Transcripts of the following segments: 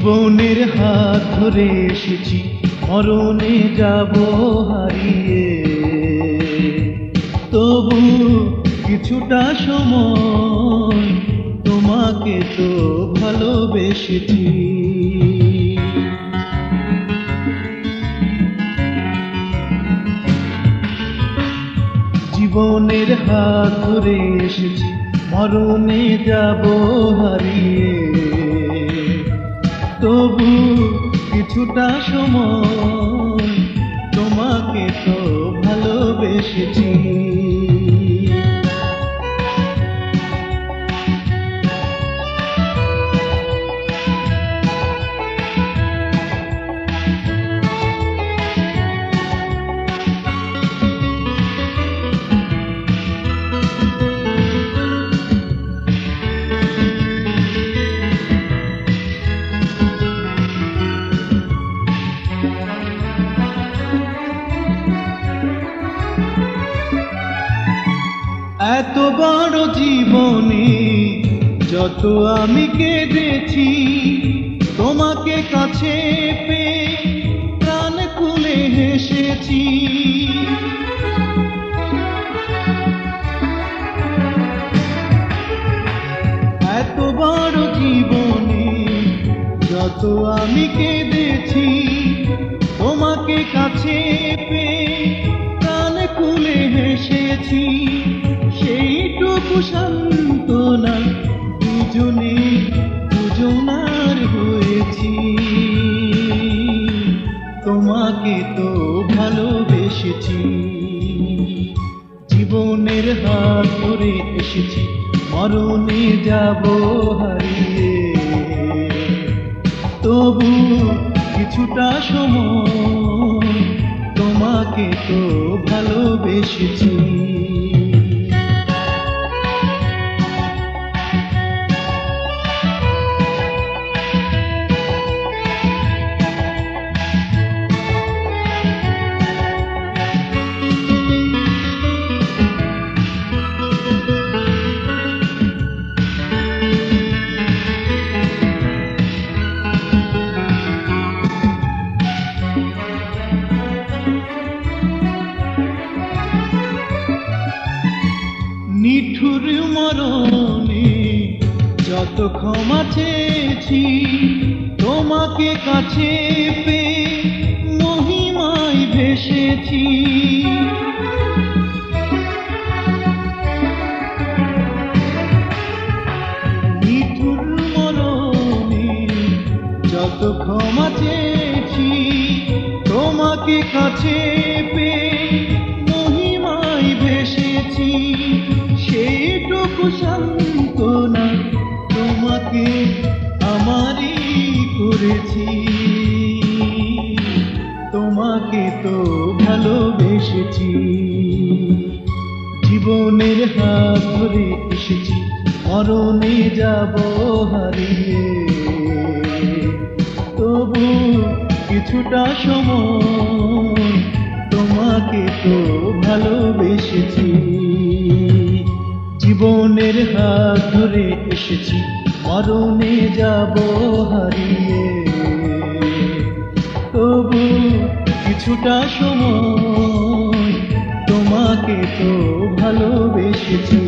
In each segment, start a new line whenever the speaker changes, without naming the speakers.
জীবনের হাত ধরে এসেছি, মরণে যাব হারিয়ে। তবু কিছুটা সময় তোমাকে তো ভালোবেসেছি। জীবনের হাত ধরে এসেছি, মরণে যাব হারিয়ে। তবু কিছুটা সময় তোমাকে তো ভালোবেসেছি। এত বড় জীবনে যত আমি কেঁদেছি, তোমাকে কাছে পেয়ে প্রাণ খুলে হেসেছি। এত বড় জীবনে যত আমি কেঁদেছি, তোমাকে কাছে পেয়ে প্রাণ খুলে হেসেছি। সেইটুকু সান্ত্বনা দুজনে দুজনার হয়েছি। তোমাকে তো ভালোবেসেছি। জীবনের হাত ধরে এসেছি, মরণে যাব হারিয়ে। তবু কিছুটা সময় তোমাকে তো ভালোবেসেছি। নিঠুর মরণে যত ক্ষমা চেয়েছি, তোমাকে কাছে পেয়ে মহিমায় ভেসেছি। নিঠুর মরণে যত ক্ষমা চেয়েছি, তোমাকে কাছে পেয়ে মহিমায় ভেসেছি। সেইটুকু সান্ত্বনা তোমাকে আমারই করেছি। তোমাকে তো ভালোবেসেছি। জীবনের হাত ধরে এসেছি, মরণে যাব হারিয়ে। তবু কিছুটা সময় তোমাকে তো ভালোবেসেছি। জীবনের হাত ধরে এসেছি, মরণে যাব হারিয়ে। তবু কিছুটা সময় তোমাকে তো ভালোবেসেছি।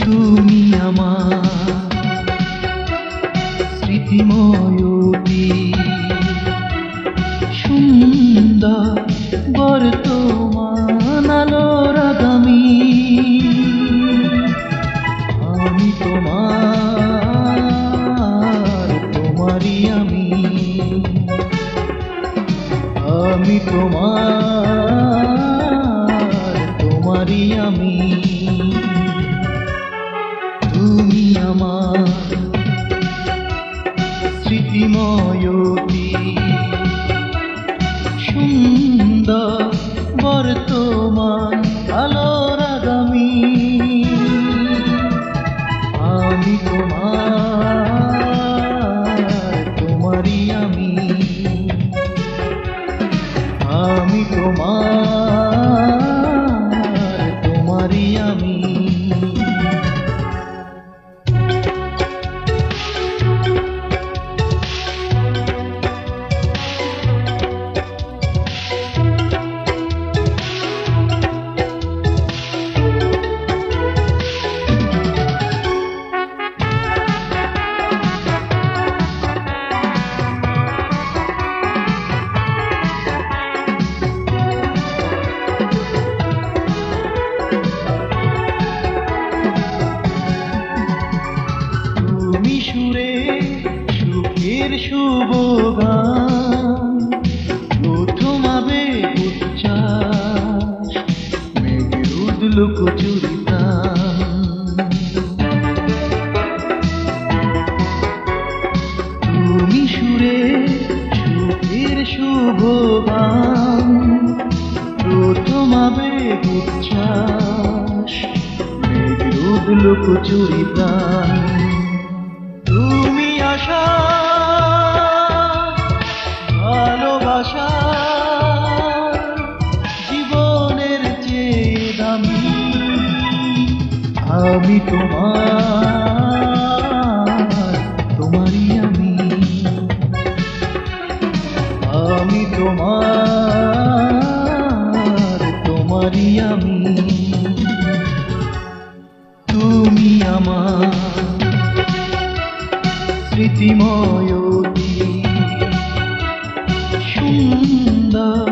তুমি আমার স্মৃতিময়ী সুন্দর বর্তমান আলোর আগামী। আমি তোমারই আমি তোমার তোমারই আমি। তুমি আমার স্মৃতিময় সুন্দর বর্তমান আলোর আগামী। আমি তোমারই আমি। আমি তোমারই আমি। সুরে সুখের শুভ গান, প্রথম আবেগ উচ্ছ্বাস, মেঘের উদলো কচুরি প্রাণ। তুমি সুরে সুখের শুভ গান, প্রথম আবেগ উচ্ছ্বাস, মেঘের উদলো কচুরি প্রাণ। তুমি আশা ভালোবাসা জীবনের চেয়ে দামি। আমি তোমারই আমি। আমি তোমারই আমি। তুমি আমার স্মৃতিময় সুন্দর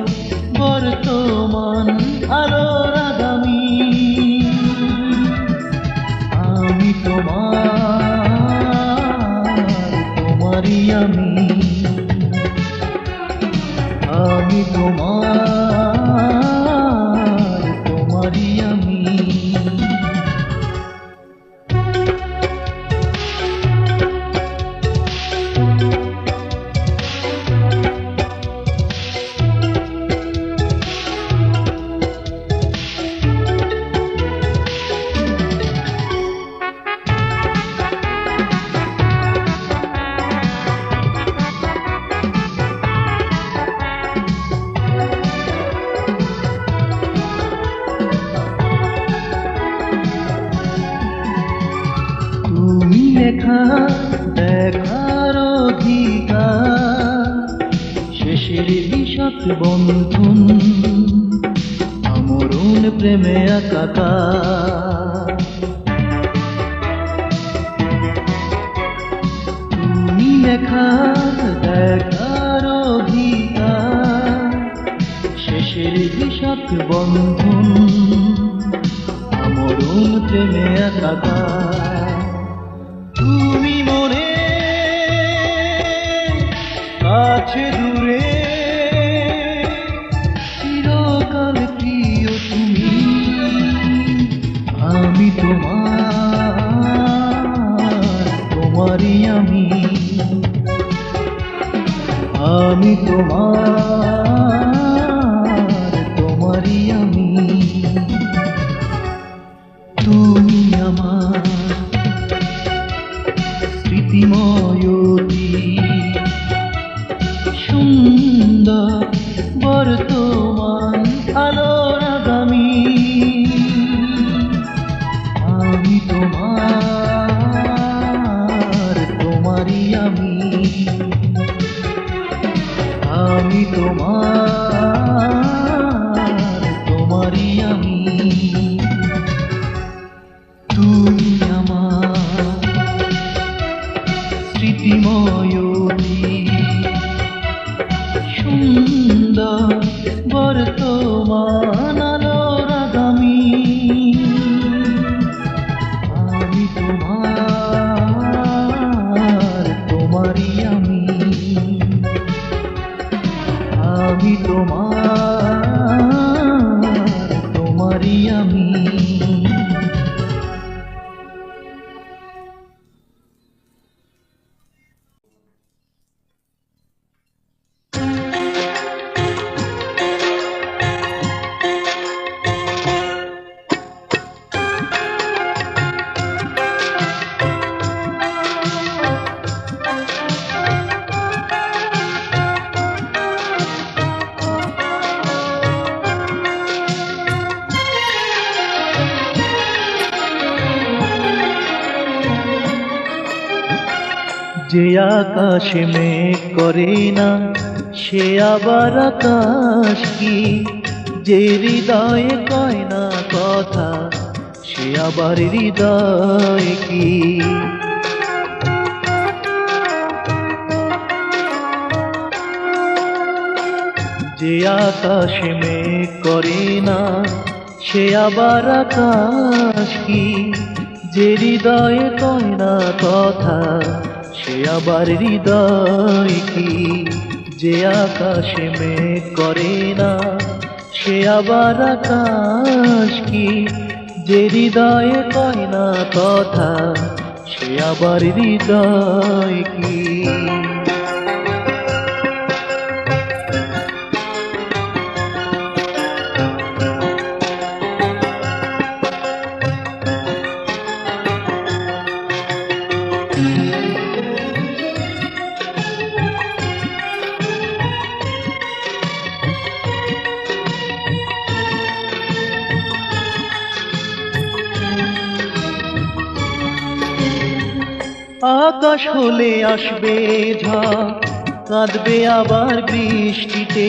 বর্তমান আলোর আগামী। আমি তোমারই আমি। আমি তোমারই আমি। তুমি লেখা দেখার অধিকার, শেষের বিষাদ বন্ধন, আমরণ প্রেমে একাকার। তুমি লেখা দেখার অধিকার, শেষের বিষাদ বন্ধন, আমরণ প্রেমে একাকার। তুমি মনে কাছে দূরে চিরকাল প্রিয় তুমি। আমি তোমারই আমি। আমি তোমারই আমি। তুমি আমার স্মৃতিময় সুন্দর বর্তমান আলোর আগামী। আমি তোমারই আমি। আমি তোমারই আমি। তুমি আমার স্মৃতিময় সুন্দর বর্তমান আলোর আগামী। আমি তোমারই আমি। আমি তোমারই আমি। যে আকাশে মেঘ করে না সে আবার আকাশ কি, যে হৃদয়ে কয় না কথা সে আবার হৃদয় কি। যে আকাশে মেঘ করে না সে আবার আকাশ কি, যে হৃদয়ে কয় না কথা সে আবার হৃদয় কি। যে আকাশে মেঘ করে না সে আবার আকাশ কি, যে হৃদয়ে কয় না কথা সে আবার হৃদয় কি। আকাশ হলে আসবে ঝড়, কাঁদবে আবার বৃষ্টিতে,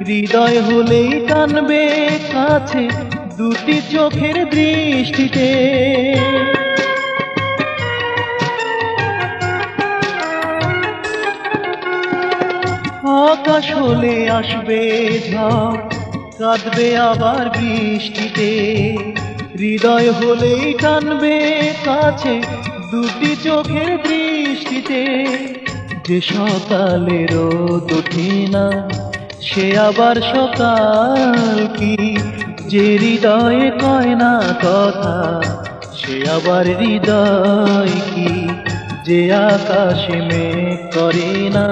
হৃদয় হলেই টানবে কাছে দুটি চোখের দৃষ্টিতে। আকাশ হলে আসবে ঝড়, কাঁদবে আবার বৃষ্টিতে, হৃদয় হলেই টানবে কাছে দুটি চোখের দৃষ্টিতে। যে সকালে রোদ ওঠে না সে আবার সকাল কি, যে হৃদয়ে কয় না কথা সে আবার হৃদয় কি। যে আকাশে মেঘ করে না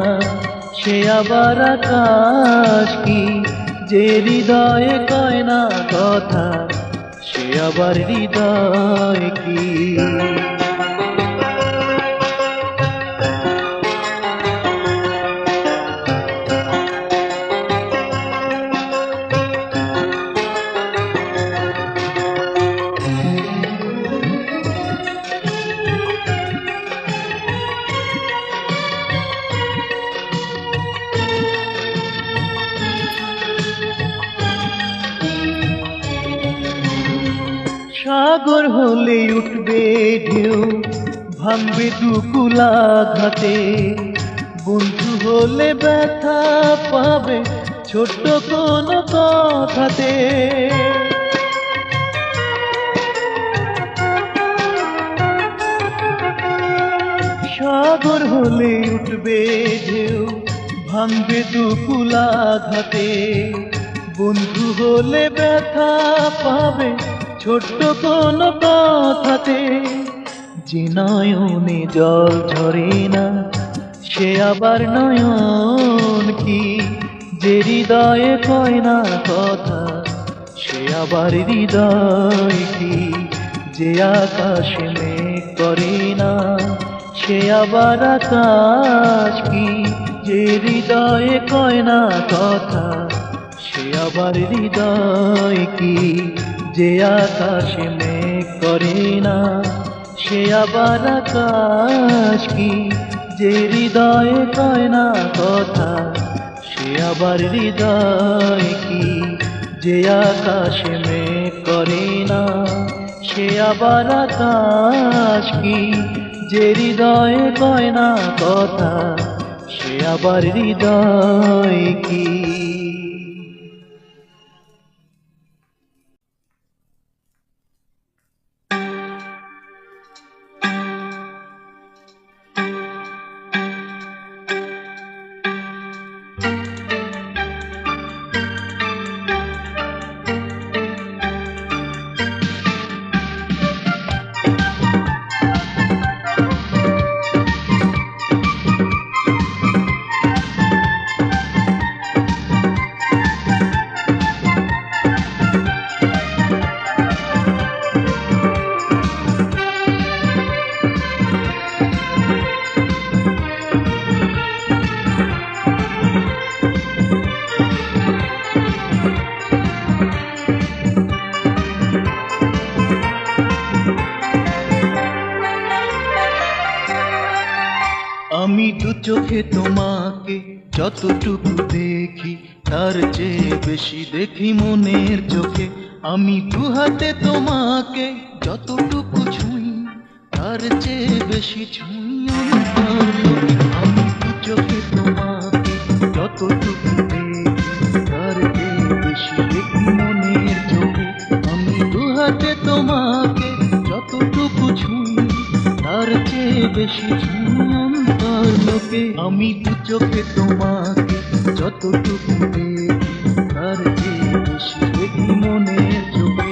সে আবার আকাশ কি, যে হৃদয়ে কয় না কথা সে আবার হৃদয় কি। সাগর হলে উঠবে ঢেউ, ভাঙবে দুকুলা ঘাটে, বন্ধু হলে ব্যথা পাবে ছোট্ট কোনো কথাতে। সাগর হলে উঠবে ঢেউ, ভাঙবে দুকুলা ঘাটে, বন্ধু হলে ব্যথা পাবে ছোট্ট কোনো কথাতে। যে নয়নে জল ঝরে না সে আবার নয়ন কি, যে হৃদয়ে কয় না কথা সে আবার হৃদয় কি। যে আকাশে মেঘ করে না সে আবার আকাশ কি, যে হৃদয়ে কয় না কথা সে আবার হৃদয় কি। যে আকাশে মেঘ করে না সে আবার আকাশ কি, যে হৃদয়ে কয় না কথা সে আবার হৃদয় কি। যে আকাশে মেঘ করে না সে আবার আকাশ কি, যে হৃদয়ে কয় না কথা সে আবার হৃদয় কি। চোখে তোমাকে যতটুকু দেখি তার চেয়ে বেশি দেখি মনের চোখে। আমি দু হাতে তোমাকে যতটুকু ছুঁই তার চেয়ে বেশি ছুঁই অন্তর লোকে। আমি দু চোখে তোমাকে যতটুকু দেখি তার চেয়ে বেশি দেখি মনের চোখে। আমি দু হাতে তোমাকে যতটুকু ছুঁই তার চেয়ে বেশি ছুঁই অন্তর লোকে। আমি দু চোখে তোমাকে যতটুকু দেখি তার চেয়ে বেশি দেখি মনের চোখে।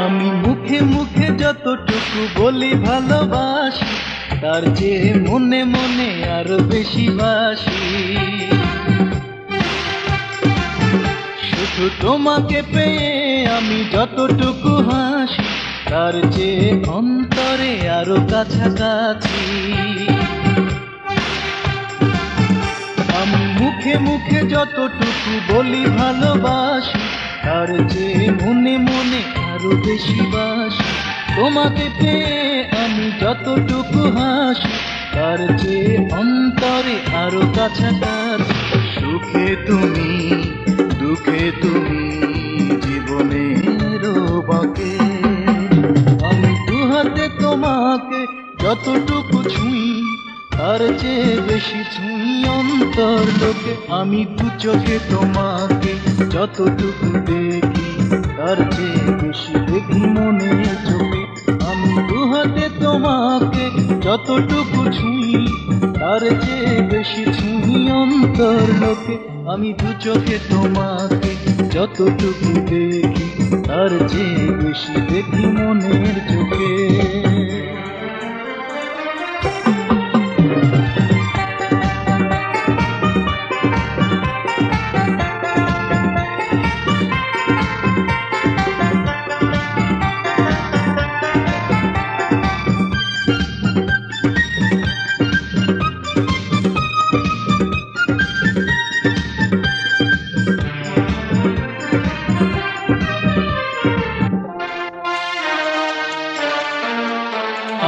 আমি মুখে মুখে যতটুকু বলি ভালোবাসি তার চেয়ে মনে মনে আরো বেশি বাসি। শুধু তোমাকে পেয়ে আমি যতটুকু হাসি তার চেয়ে অন্তরে আরো কাছাকাছি। আমি মুখে মুখে যতটুকু বলি ভালোবাসি তার চেয়ে মনে মনে আরো বেশি বাসি। তোমাকে পেয়ে আমি যতটুকু হাসি তার চেয়ে অন্তরে আরো কাছাকাছি। সুখে তুমি দুঃখে তুমি জীবনের বাঁকে। আমি দু হাতে তোমাকে যতটুকু ছুঁই তার চেয়ে বেশি ছুঁই অন্তর লোকে। আমি দু চোখে তোমাকে যতটুকু দেখি তার চেয়ে বেশি দেখি মনের চোখে। আমি দু হাতে তোমাকে যতটুকু ছুঁই তার চেয়ে বেশি ছুঁই অন্তর লোকে। আমি দু চোখে তোমাকে যতটুকু দেখি তার চেয়ে বেশি দেখি মনের চোখে।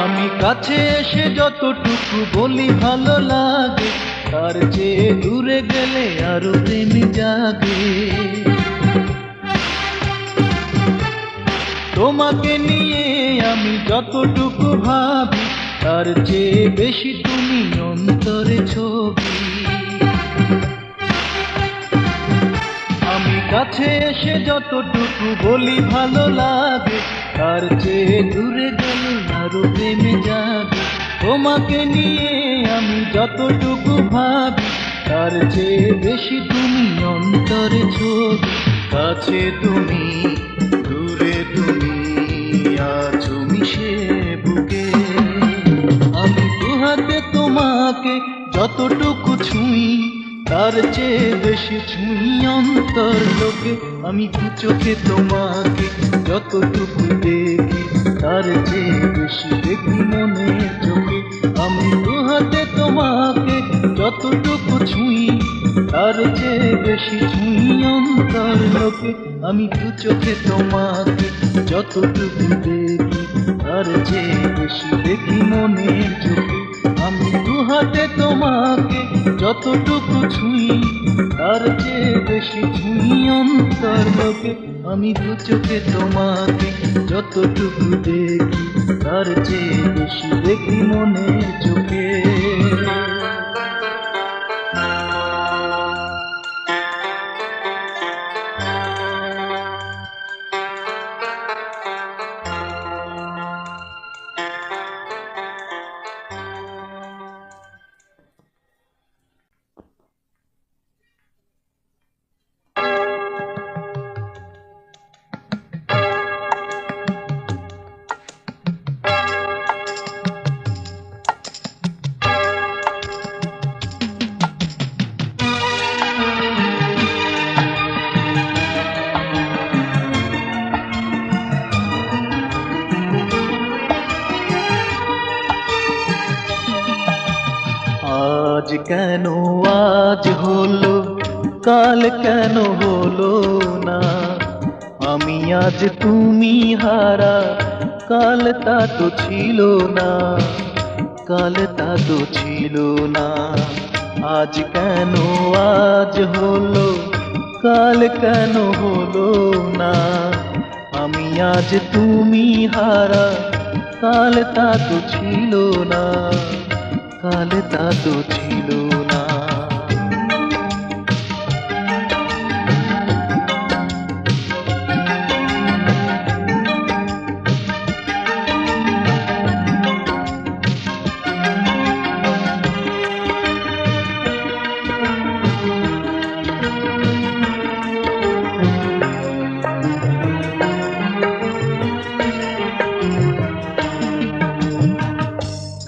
আমি কাছে এসে যতটুকু বলি ভালো লাগে তার চেয়ে দূরে গেলে আরো প্রেম জাগে। তোমাকে নিয়ে আমি যতটুকু ভাবি তার চেয়ে বেশি তুমি অন্তরে ছবি। আমি কাছে এসে যতটুকু বলি ভালো লাগে তার চেয়ে দূরে গেলে আরো প্রেমে যাবে। তোমাকে নিয়ে আমি যতটুকু ভাবি তার চেয়ে বেশি তুমি অন্তরে ছবি। কাছে তুমি দূরে তুমি আছো মিশে বুকে। আমি দু হাতে তোমাকে যতটুকু ছুঁই তার চেয়ে বেশি ছুঁই অন্তর লোকে। আমি দু চোখে তোমাকে যতটুকু দেখি তার চেয়ে বেশি দেখি মনের চোখে। আমি দু হাতে তোমাকে যতটুকু ছুঁই তার চেয়ে বেশি ছুঁই অন্তর লোকে। আমি দু চোখে তোমাকে যতটুকু দেখি তার চেয়ে বেশি দেখি মনের চোখে। আমি দু হাতে তোমাকে যতটুকু ছুঁই তার চেয়ে বেশি ছুঁই অন্তর লোকে। আমি দু চোখে তোমাকে যতটুকু দেখি তার চেয়ে বেশি দেখি মনের চোখে। কাল কেন হলো না, আমি আজ তুমি হারা, কাল তা তো ছিল না, কাল তা তো ছিল না। আজ কেন আজ হলো, কাল কেন হলো না, আমি আজ তুমি হারা, কাল তা তো ছিল না, কাল তা তো ছিল না।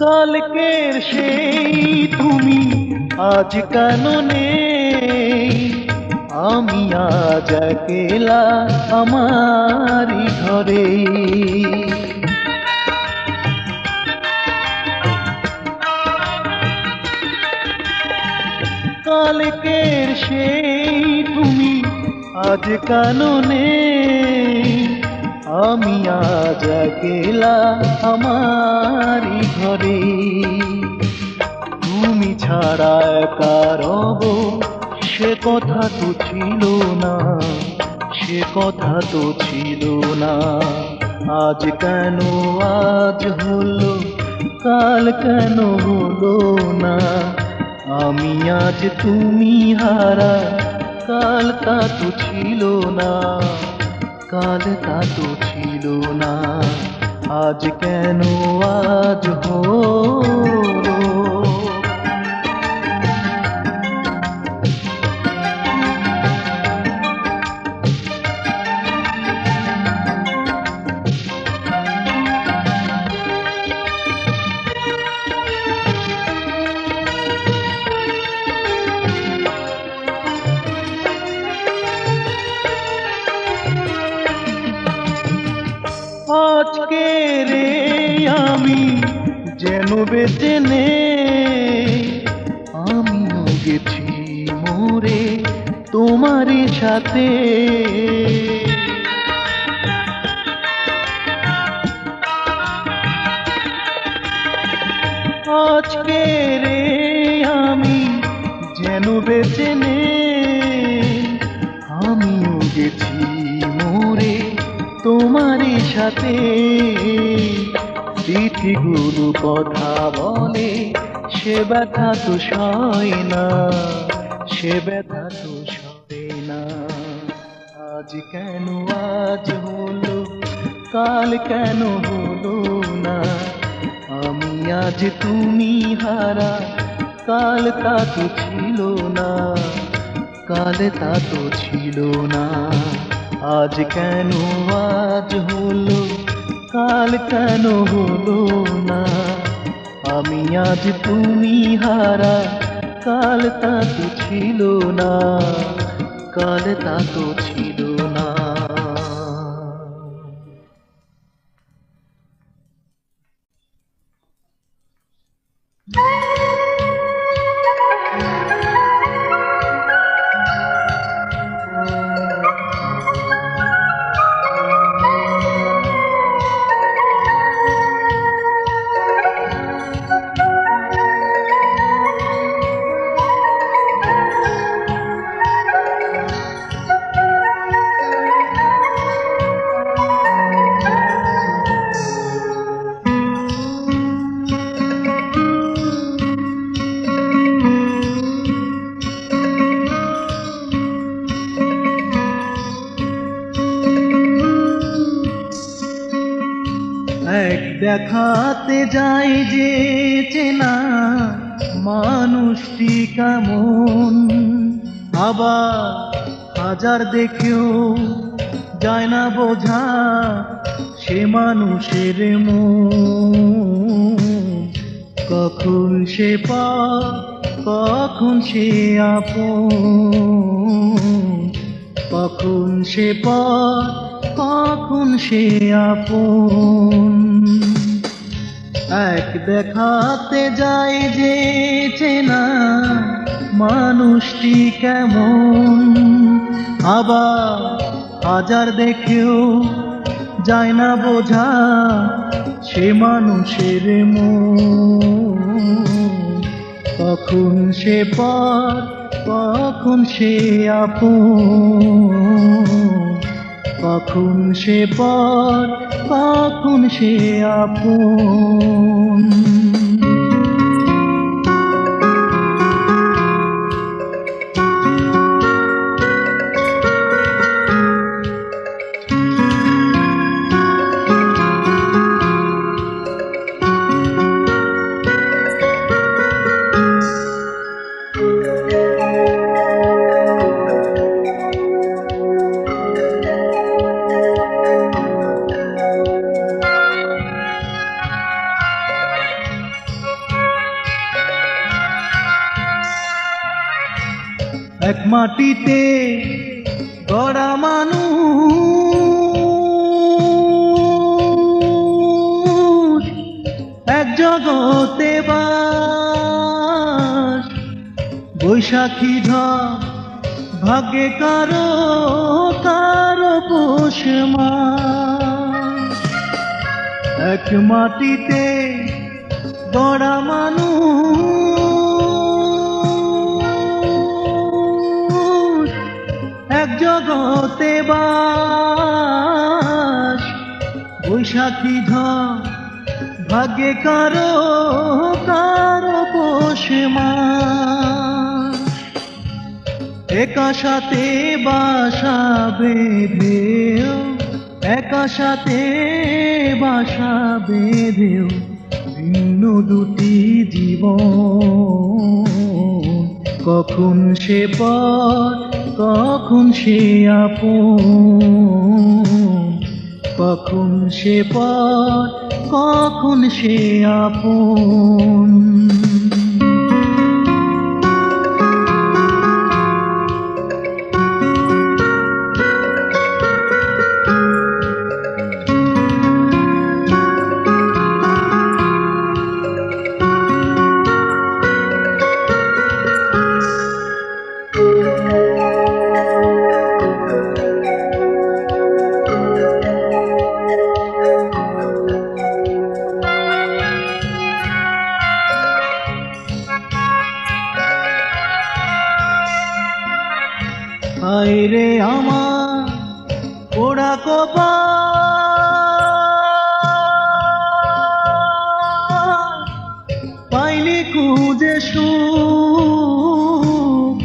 কালকের সেই তুমি আজ কেন নেই, আমি আজ একলা আমারি ঘরে। কালকের সেই তুমি আজ কেন নেই, আমি আজ একলা আমারি ঘরে। তুমি ছাড়া একা রব, সে কথা তো ছিল না, সে কথা তো ছিল না। আজ কেন আজ হলো, কাল কেন হলো না, আমি আজ তুমি হারা, কাল তা তো ছিল না, কাল তা তো ছিল না। আজ কেন আজ হলো। আজকে রে আমি যেন বেঁচে নেই, আমিও গেছি মোরে তোমারই সাথে। আজকে রে আমি যেন বেঁচে নেই, আমিও গেছি মোরে তোমারই সাথে। চিঠিগুলো কথা বলে, সে ব্যথা তো সয় না, সে ব্যথা তো সয় না। আজ কেন আজ হলো, কাল কেন হলো না, আমি আজ তুমি হারা, কাল তা তো ছিল না, কাল তা তো ছিল না। আজ কেন আজ হলো, কাল কেন হলো না, আমি আজ তুমি হারা, কাল তা তো ছিল না, কাল তা তো ছিল না। এক দেখাতে যাই যে চেনা মানুষটি কেমন, আবার হাজার দেখেও যায় না বোঝা সে মানুষের মন। কখন সে পর, কখন সে আপন, কখন সে পর, কখন সে আপন। এক দেখাতে যাই যে চেনা মানুষটি কেমন, আবার হাজার দেখেও যায় না বোঝা সে মানুষের মন। কখন সে পর, কখন সে আপন, কখন সে পর, কখন সে আপন। এক মাটিতে গড়া মানুষ, এক জগতে বাস। বৈশাখী ঝড় ভাগ্যে কারো কারো পৌষ মাস। এক মাটিতে গড়া মানুষ, এক জগতে বাস। বৈশাখী ঝড় ভাগ্যে কারো কারো পৌষ মাস। একা সাথে বাসা বেঁধেও, একা সাথে বাসা বেঁধেও ভিন্ন দুটি জীবন। কখন সে পর, কখন সে আপন, কখন সে পর, কখন সে আপন। হায় রে আমার পোড়া কপাল, পাইনি খুঁজে সুখ।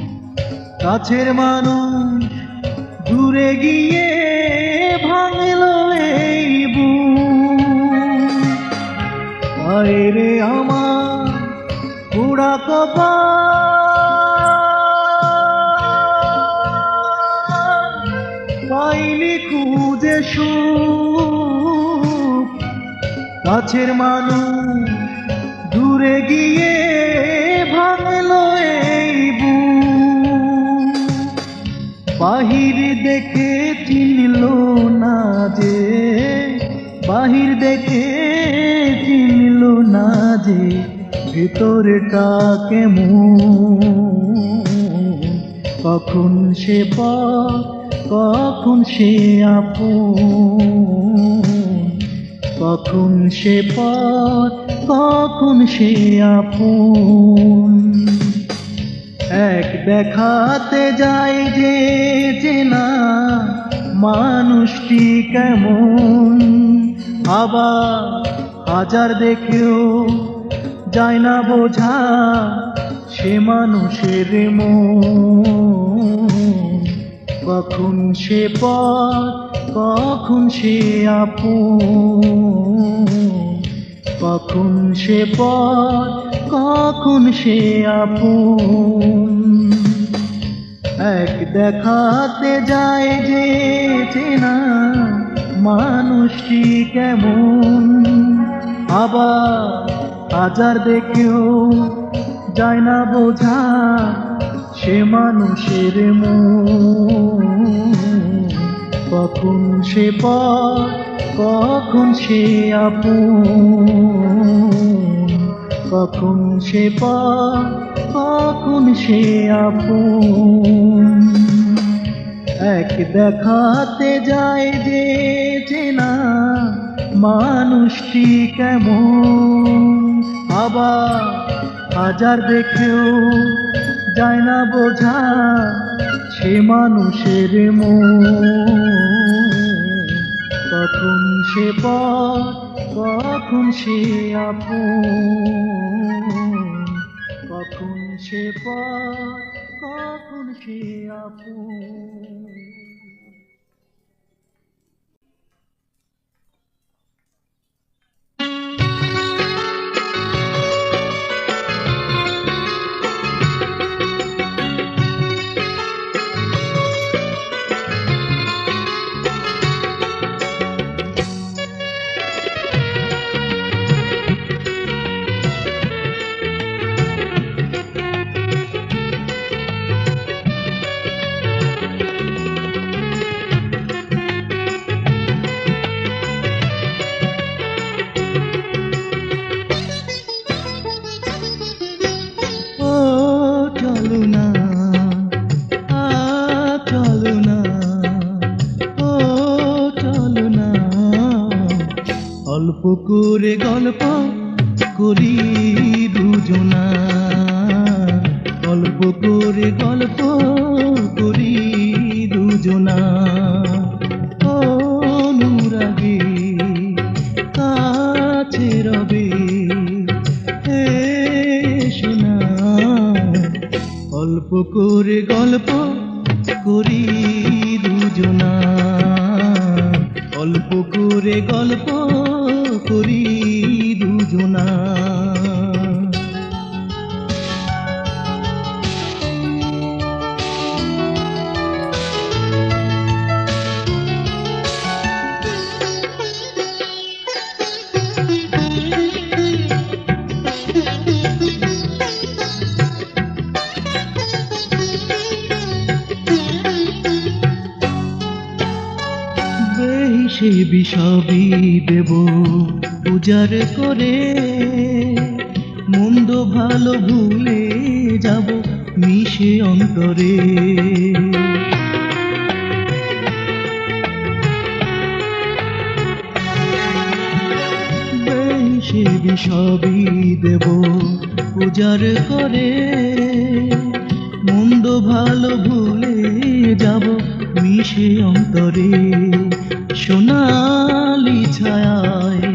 কাছের মানুষ দূরে গিয়ে ভাঙল এই বুক। হায় রে আমার পোড়া কপাল, পাইনি খুঁজে সুখ। কাছের মানুষ দূরে গিয়ে ভাঙল এই বুক। বাহির দেখে চিনল না যে, বাহির দেখে চিনল না যে ভেতরটা কেমন। কখন সে পর, কখন সে আপন, কখন সে পর, কখন সে আপন। এক দেখাতে যায় যে চেনা মানুষটি কেমন, আবার হাজার দেখেও যায় না বোঝা সে মানুষের মন। কখন সে পর, কখন সে আপন, কখন সে পর, কখন সে আপন। এক দেখাতে যায় যে চেনা মানুষটি কেমন, আবার হাজার দেখেও যায় না বোঝা সে মানুষের মন। কখন সে পর, কখন সে আপন, কখন সে পর, কখন সে আপন। এক দেখাতে যায় যে চেনা মানুষটি কেমন, আবার হাজার দেখেও যায় না বোঝা সে মানুষের মন। কখন সে পর কখন সে আপন, কখন সে পর কখন সে আপন। চলো না চলো না, ও চলো না, অল্প করে গল্প করি দুজনা, অল্প করে গল্প করি দুজনা। অনুরাগে কাছে রবে শোনা, অল্প করে গল্প করি দুজনা, অল্প করে গল্প করি দুজনা। সে বিষবি দেব উজার করে, মন্দ ভালো ভুলে যাব মিশে অন্তরে। সে বিষবি দেব উজার করে, মন্দ ভালো ভুলে যাব মিশে অন্তরে। সোনালি ছায়ায়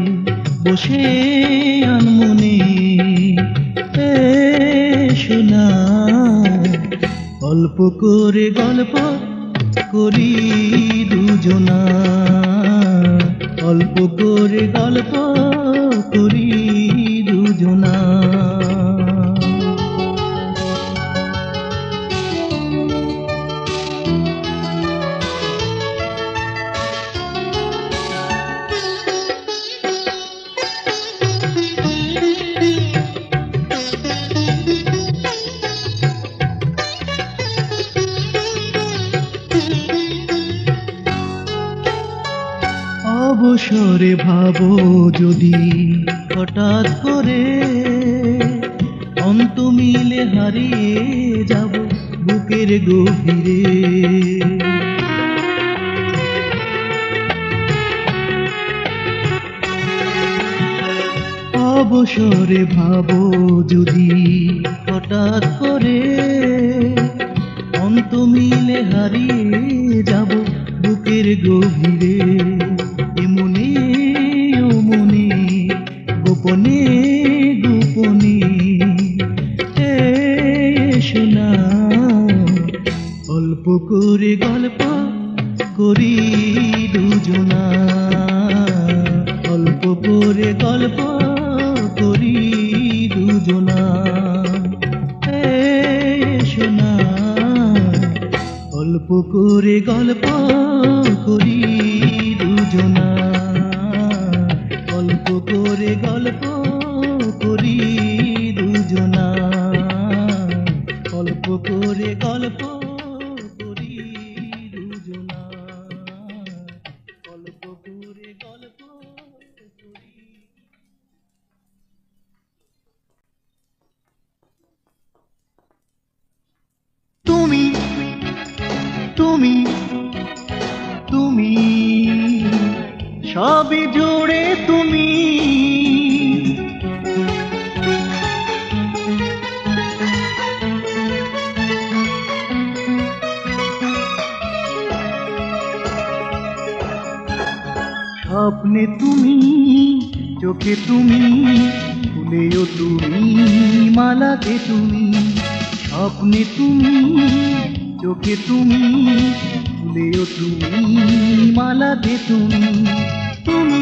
বসে আনমনে শোনা, অল্প করে গল্প করি দুজনা, অল্প করে গল্প করি দুজনা। অবসরে ভাবো যদি হঠাৎ করে, অন্ত মিলে হারিয়ে যাব বুকের গভীরে। অবসরে ভাবো যদি হঠাৎ করে, অন্ত মিলে হারিয়ে যাব বুকের গভীরে। মনে ও মনে গোপনে গোপনে শোনা, অল্প করে গল্প করি দুজনা, অল্প করে গল্প করি দুজনা। শোনা, অল্প করে গল্প করি দুজনা, অল্প করে গল্প করি দুজনা, অল্প করে গল্প করি দুজনা, অল্প করে গল্প করি। সবই জুড়ে তুমি। স্বপ্নে তুমি, চোখে তুমি, ফুলেও তুমি, মালাতে তুমি। স্বপ্নে তুমি, চোখে তুমি, ফুলেও তুমি, মালাতে তুমি। তুমি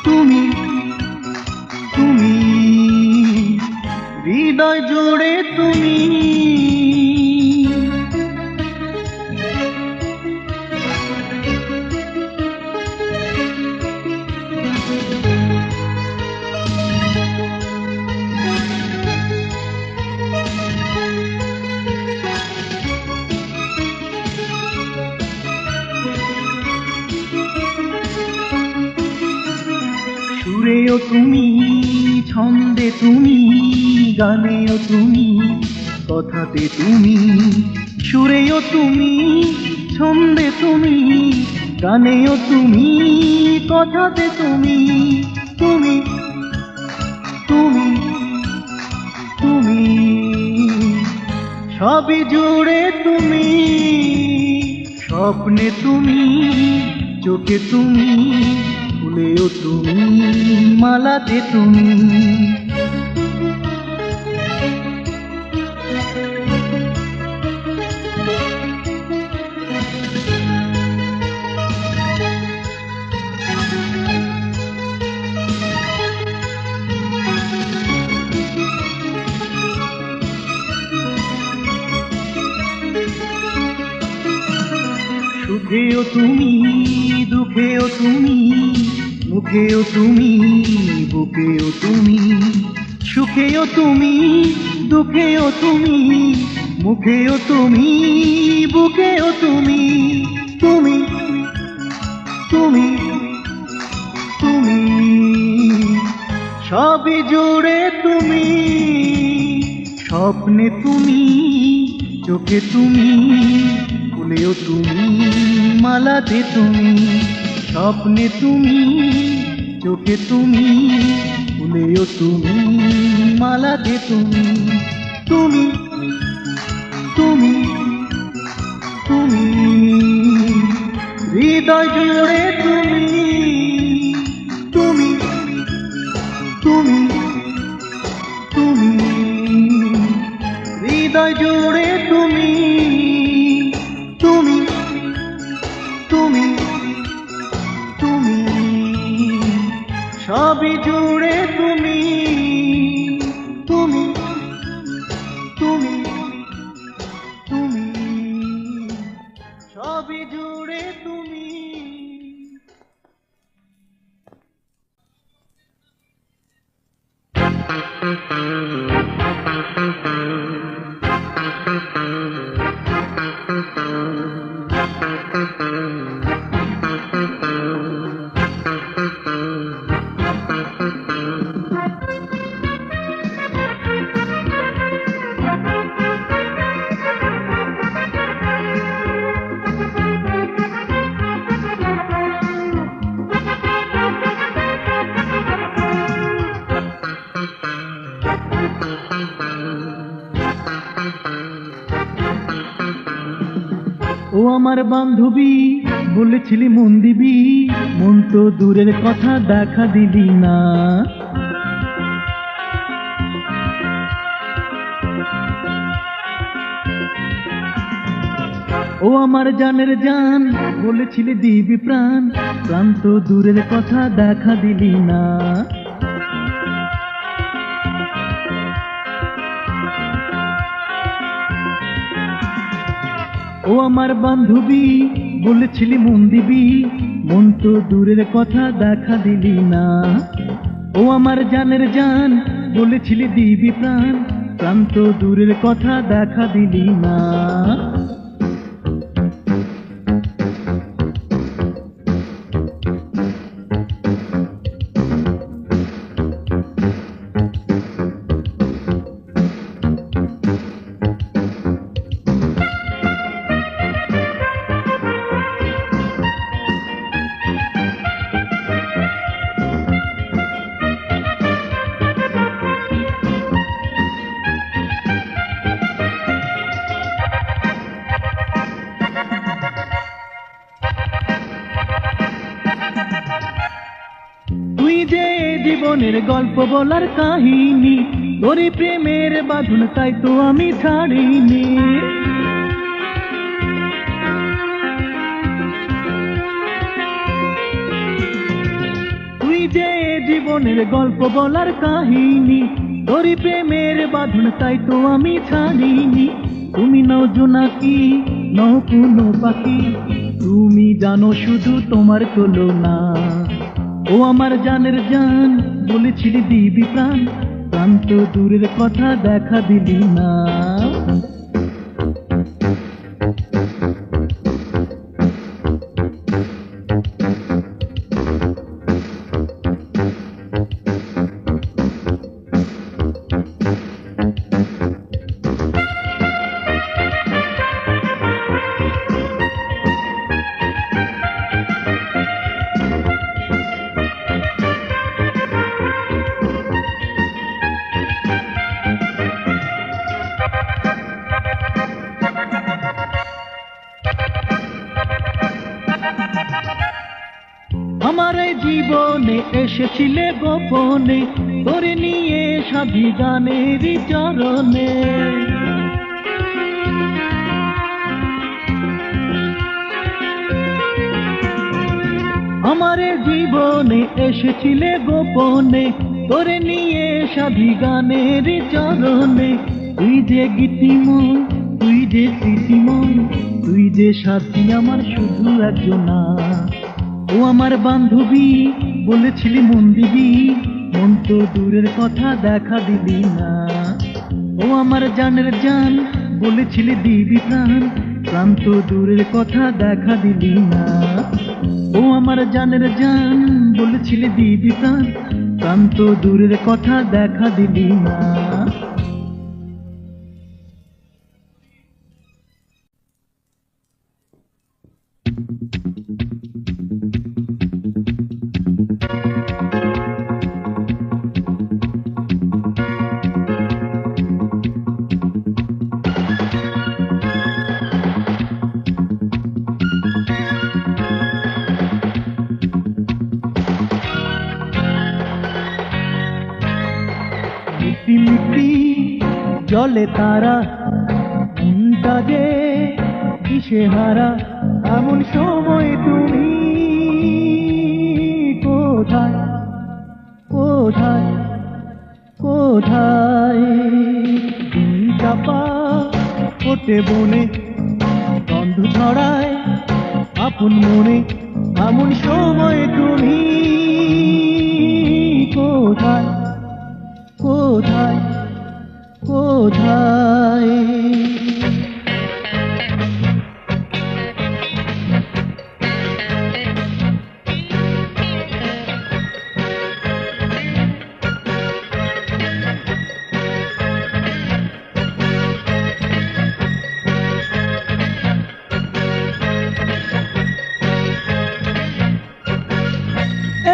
তুমি তুমি হৃদয় জুড়ে তুমি। সুরেও তুমি, ছন্দে তুমি, গানেও তুমি, কথাতে তুমি। সুরেও তুমি, ছন্দে তুমি, গানেও তুমি, কথাতে তুমি। তুমি তুমি তুমি সবই জুড়ে তুমি। স্বপ্নে তুমি, চোখে তুমি, ফুলেও তুমি, মালাতে তুমি। সুখেও তুমি, দুঃখেও তুমি, মুখেও তুমি, বুকেও তুমি। সুখেও তুমি, দুঃখেও তুমি, মুখেও তুমি, বুকেও তুমি। তুমি তুমি তুমি সবই জুড়ে তুমি। স্বপ্নে তুমি, চোখে তুমি, ফুলেও তুমি, মালাতে তুমি। স্বপ্নে তুমি, চোখে তুমি, ফুলেও তুমি, মালাতে তুমি। তুমি তুমি তুমি হৃদয় জুড়ে তুমি। তুমি তুমি তুমি হৃদয় জুড়ে তুমি। তুমি তুমি তুমি সবই জুড়ে তুমি। তুমি তুমি তুমি সবই জুড়ে তুমি। ও আমার বান্ধবী, বলেছিলি মন দিবি, মন তো দূরের কথা, দেখা দিলি না। ও আমার জানের জান, বলেছিলি দিবি প্রাণ, প্রাণ তো দূরের কথা, দেখা দিলি না। ও আমার বান্ধবী, বলেছিলি মন দিবি, মন তো দূরের কথা, দেখা দিলি না। ও আমার জানের জান, বলেছিলি দিবি প্রাণ, প্রাণ তো দূরের কথা, দেখা দিলি না। জীবনের গল্প বলার কাহিনী, তোরে প্রেমের বাঁধন তাই তো আমি ছাড়িনি। তুই যে জীবনের গল্প বলার কাহিনী, তোরে প্রেমের বাঁধন তাই তো আমি ছাড়িনি। তুমি নও জোনাকি, নও কোনো পাখি, তুমি জানো শুধু তোমার তুলনা। ও আমার জানের জান, বলেছিলি দিবি প্রাণ, প্রাণ তো দূরের কথা দেখা দিলি না। আমার এই জীবনে এসেছিলে গোপনে, তোরে নিয়ে সাধি গানের চরণে। আমার এই জীবনে এসেছিলে গোপনে, তোরে নিয়ে সাধি গানের চরণে। তুই যে গীতিময়, তুই যে স্মৃতিময়, তুই যে সাথী আমার শুধু একজনা। ও আমার বান্ধবী, বলেছিলি মন দিবি, মন তো দূরের কথা দেখা দিলি না। ও আমার জানের জান, বলেছিলি দিবি প্রাণ, প্রাণ তো দূরের কথা দেখা দিলি না। ও আমার জানের জান, বলেছিলি দিবি প্রাণ, প্রাণ তো দূরের কথা দেখা দিলি না। মিটি মিটি জলে তারা, মনটা যে কিসে হারা, এমন সময় তুমি কোথায় কোথায় কোথায়। দুই চাপা ফোটে বনে, গন্ধ ছড়ায় আপন মনে, এমন সময় তুমি কোথায় কোথায় কোথায়।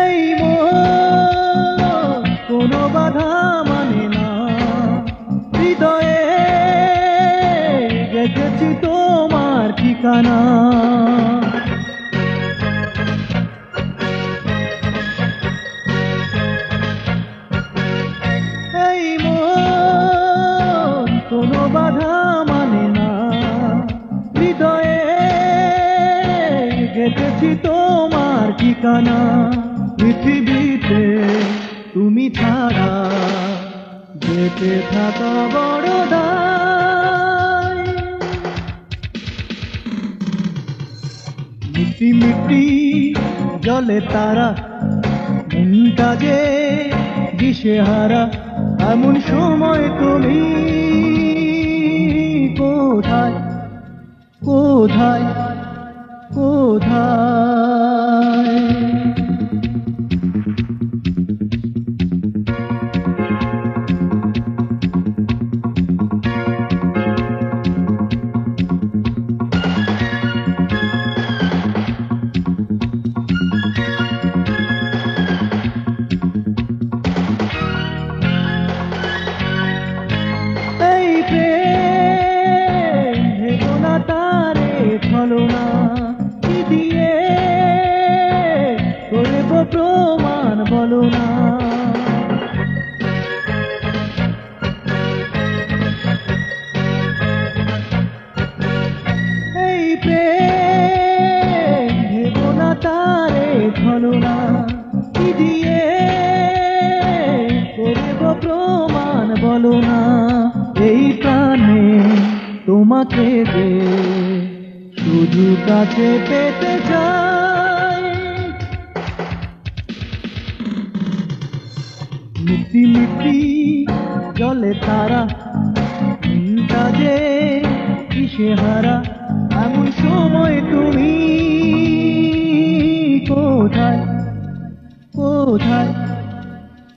এই মন কোনো বাধা মানে না, হৃদয়ে গেছেছি তোমার ঠিকানা। এই মন কোনো বাধা মানে না, হৃদয়ে গেছেছি তোমার ঠিকানা। পৃথিবীতে তুমি ছাড়া বেঁচে থাকা বড় দায়। মিটি মিটি জলে তারা, মনটা যে দিশেহারা, এমন সময় তুমি কোথায় কোথায় কোথায়। এই প্রেম ভেবো না তারে ছলনা, কি দিয়ে করব প্রমাণ বলো না। তোমাকে যে শুধু কাছে পেতে চাই। মিটি মিটি জলে তারা, চিন্তা যে কিসে হারা, এমন সময় তুমি কোথায় কোথায়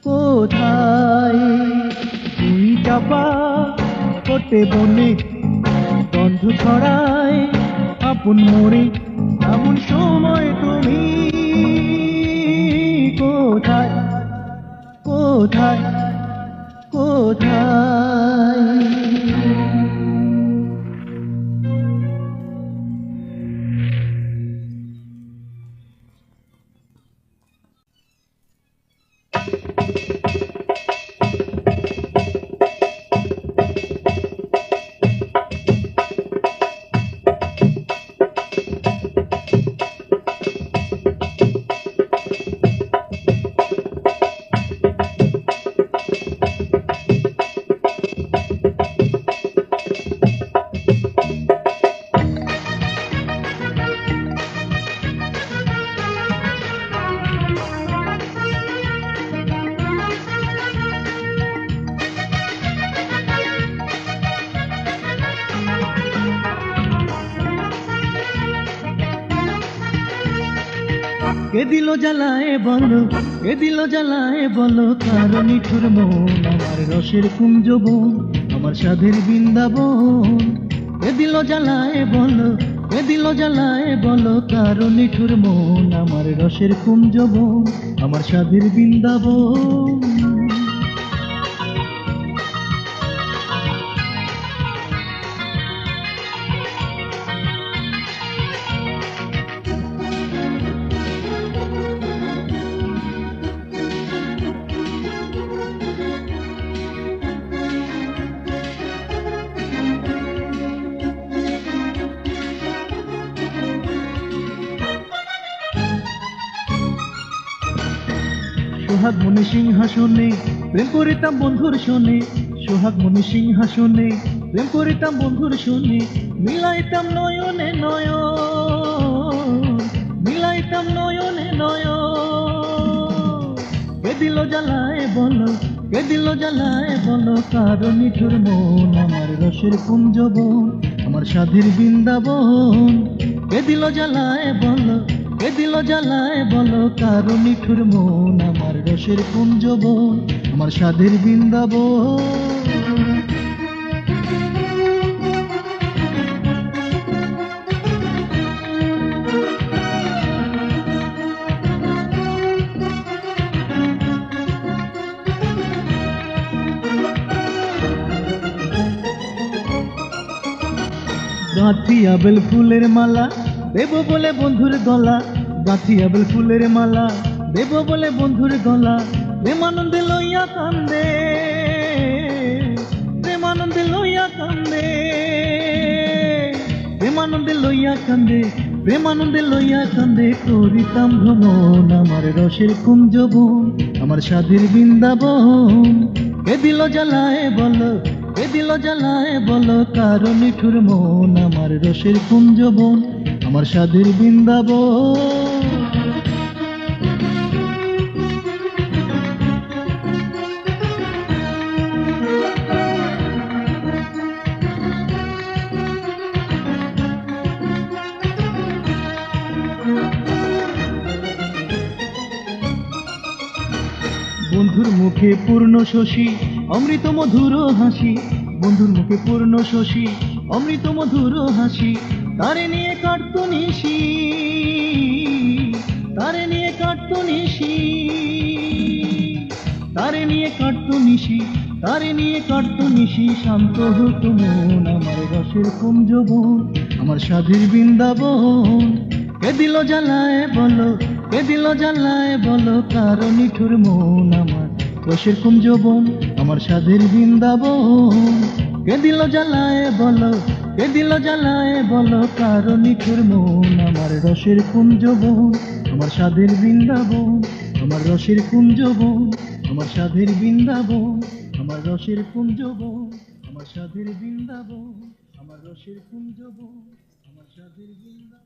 কোথায়? তুই চাপা কোটে বনে গন্ধ ছড়ায় আপন মরে, এমন সময় তুমি কোথায় কোথায় কোথায়? কে দিল জ্বালায় বলো, কে দিল জ্বালায় বলো, কারো নিঠুর মন আমার রসের কুঞ্জ বন, আমার সাধের বৃন্দাবন। কে দিল জ্বালায় বলো, কে দিল জ্বালায় বলো, কারো নিঠুর মন আমার রসের কুঞ্জ বন, আমার সাধের বৃন্দাবন। সোহাগ মনি সিংহাসনে প্রেম করিতাম বন্ধুর শোনে, সোহাগ মনি সিংহাসনে প্রেম করিতাম বন্ধুর শোনে, মিলাইতাম নয়নে নয়ন, মিলাইতাম নয়নে নয়ন। কে দিল জ্বালায় বলো, কে দিল জ্বালায় বলো, কারো নিঠুর মন আমার রসের কুঞ্জ বন, আমার সাধের বৃন্দাবন। কে দিল জ্বালায় বলো, কে দিল জ্বালায় বলো, কারো নিঠুর মন আমার রসের কুঞ্জ বন, আমার সাধের বৃন্দাবন। গাঁথিয়া বেল ফুলের মালা দেব বলে বন্ধুর গলা, গাঁথিয়া বেল ফুলের মালা দেব বলে বন্ধুর গলা, প্রেমানন্দে লইয়া কান্দে, প্রেমানন্দে লইয়া কান্দে, প্রেমানন্দে লইয়া কান্দে, প্রেমানন্দে লইয়া কান্দে। করিতাম ভ্রমণ আমার রসের কুঞ্জ বন, আমার সাধের বৃন্দাবন। কে দিল জ্বালায় বলো, কে দিল জ্বালায় বলো, কারো নিঠুর মন আমার রসের কুঞ্জ বন, আমার সাধের বৃন্দাবন। বন্ধুর মুখে পূর্ণ শশী অমৃত মধুর হাসি, বন্ধুর মুখে পূর্ণ শশী অমৃত মধুর হাসি, তারে নিয়ে কাটতো নিশি, তারে নিয়ে কাটতো নিশি, তারে নিয়ে কাটতো নিশি, তারে নিয়ে কাটতো নিশি। শান্ত হতো মন আমার রসের কুঞ্জ বন, আমার সাধের বৃন্দাবন। কে দিল জ্বালায় বলো, কে দিল জ্বালায় বলো, কারো নিঠুর মন আমার রসের কুঞ্জ বন, আমার সাধের বৃন্দাবন। কে দিল জ্বালায় বলো, কে দিল জ্বালায় বলো, কারো নিঠুর মন আমার রসের কুঞ্জ বন, আমার সাধের বৃন্দাবন, আমার রসের কুঞ্জ বন, আমার সাধের বৃন্দাবন, আমার রসের কুঞ্জ বন, আমার সাধের বৃন্দাবন। আমার রসের কুঞ্জব, আমার স্বাদের বৃন্দা।